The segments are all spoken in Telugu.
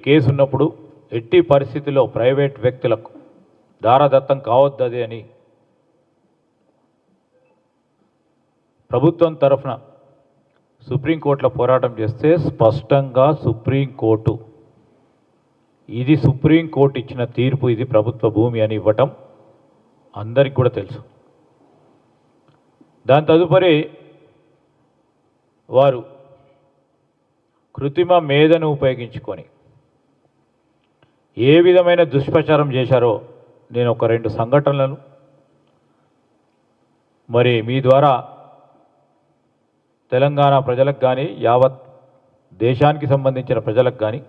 కేసు ఉన్నప్పుడు ఎట్టి పరిస్థితుల్లో ప్రైవేట్ వ్యక్తులకు దారదత్తం కావద్దది అని ప్రభుత్వం తరఫున సుప్రీంకోర్టులో పోరాటం చేస్తే స్పష్టంగా సుప్రీంకోర్టు ఇది సుప్రీంకోర్టు ఇచ్చిన తీర్పు, ఇది ప్రభుత్వ భూమి అని ఇవ్వటం అందరికి కూడా తెలుసు. దాని తదుపరి వారు కృత్రిమ మేధను ఉపయోగించుకొని ఏ విధమైన దుష్ప్రచారం చేశారో నేను ఒక 2 సంఘటనలను మరి మీ ద్వారా తెలంగాణ ప్రజలకు కానీ యావత్ దేశానికి సంబంధించిన ప్రజలకు కానీ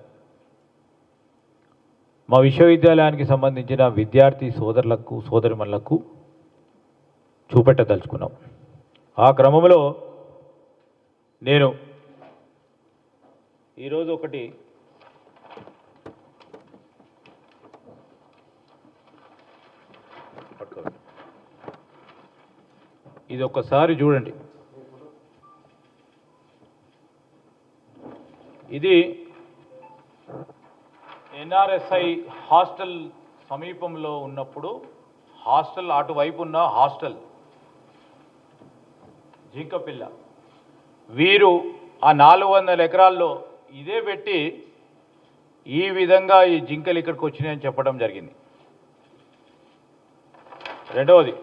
మా విశ్వవిద్యాలయానికి సంబంధించిన విద్యార్థి సోదరులకు సోదరిమణులకు చూపెట్టదలుచుకున్నాం. ఆ క్రమంలో నేను ఈరోజు ఒకటి ఇది ఒక్కసారి చూడండి. ఇది ఎన్ఆర్ఎస్ఐ హాస్టల్ సమీపంలో ఉన్నప్పుడు హాస్టల్ అటువైపు ఉన్న హాస్టల్ జింకపిల్ల వీరు ఆ 400 ఎకరాల్లో ఇదే పెట్టి ఈ విధంగా ఈ జింకలు ఇక్కడికి వచ్చినాయని చెప్పడం జరిగింది. రెండవది,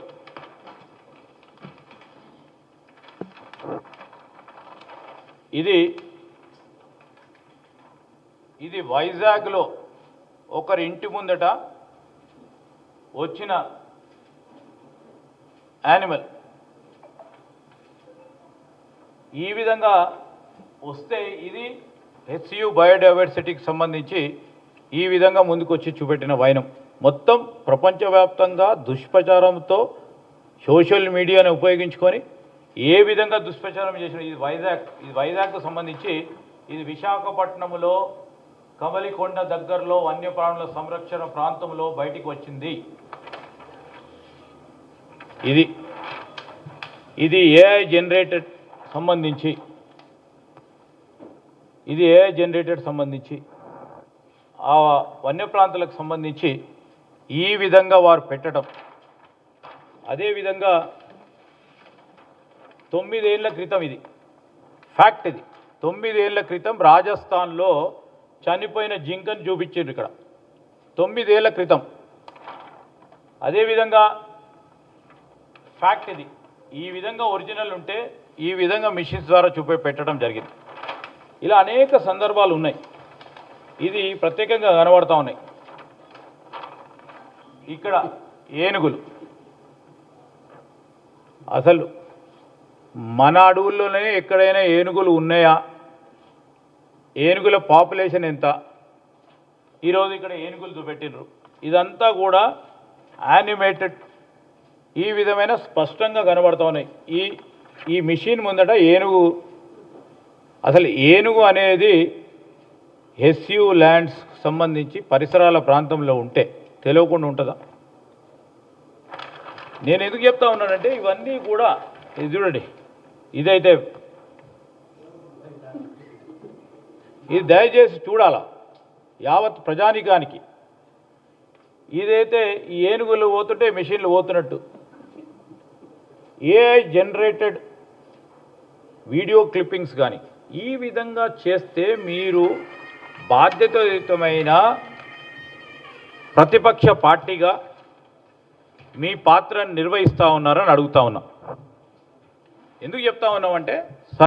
ఇది వైజాగ్లో ఒకరి ఇంటి ముందట వచ్చిన యానిమల్. ఈ విధంగా వస్తే ఇది హెచ్యు బయోడైవర్సిటీకి సంబంధించి ఈ విధంగా ముందుకొచ్చి చూపెట్టిన వైనం మొత్తం ప్రపంచవ్యాప్తంగా దుష్ప్రచారంతో సోషల్ మీడియాను ఉపయోగించుకొని ఏ విధంగా దుష్ప్రచారం చేసిన ఇది వైజాగ్కు సంబంధించి ఇది విశాఖపట్నంలో కమలికొండ దగ్గరలో వన్యప్రాణుల సంరక్షణ ప్రాంతంలో బయటికి వచ్చింది. ఇది ఏఐ జనరేటెడ్ సంబంధించి ఆ వన్యప్రాంతాలకు సంబంధించి ఈ విధంగా వారు పెట్టడం. అదేవిధంగా 9 ఏళ్ల క్రితం ఇది ఫ్యాక్ట్, ఇది 9 ఏళ్ల క్రితం రాజస్థాన్లో చనిపోయిన జింకను చూపించారు ఇక్కడ 9 ఏళ్ల క్రితం. అదేవిధంగా ఫ్యాక్ట్ ఇది. ఈ విధంగా ఒరిజినల్ ఉంటే ఈ విధంగా మిషన్స్ ద్వారా పెట్టడం జరిగింది. ఇలా అనేక సందర్భాలు ఉన్నాయి. ఇది ప్రత్యేకంగా కనబడతా ఉన్నాయి. ఇక్కడ ఏనుగులు, అసలు మన అడవుల్లోనే ఎక్కడైనా ఏనుగులు ఉన్నాయా? ఏనుగుల పాపులేషన్ ఎంత? ఈరోజు ఇక్కడ ఏనుగులు చూపెట్టినరు. ఇదంతా కూడా యానిమేటెడ్ ఈ విధమైన స్పష్టంగా కనబడుతూ ఉన్నాయి. ఈ మిషన్ ముందట ఏనుగు, అసలు ఏనుగు అనేది హెచ్యు ల్యాండ్స్ సంబంధించి పరిసరాల ప్రాంతంలో ఉంటే తెలియకుండా ఉంటుందా? నేను ఎందుకు చెప్తా ఉన్నానంటే ఇవన్నీ కూడా ఇది చూడండి, ఇదైతే ఇది దయచేసి చూడాలా యావత్ ప్రజానికానికి. ఇదైతే ఈ ఏనుగులు పోతుంటే మెషిన్లు పోతున్నట్టు ఏఐ జనరేటెడ్ వీడియో క్లిప్పింగ్స్ కానీ ఈ విధంగా చేస్తే మీరు బాధ్యతాయుతమైన ప్రతిపక్ష పార్టీగా మీ పాత్రను నిర్వహిస్తూ ఉన్నారని అడుగుతా ఉన్నాం. ఎందుకు చెప్తా ఉన్నామంటే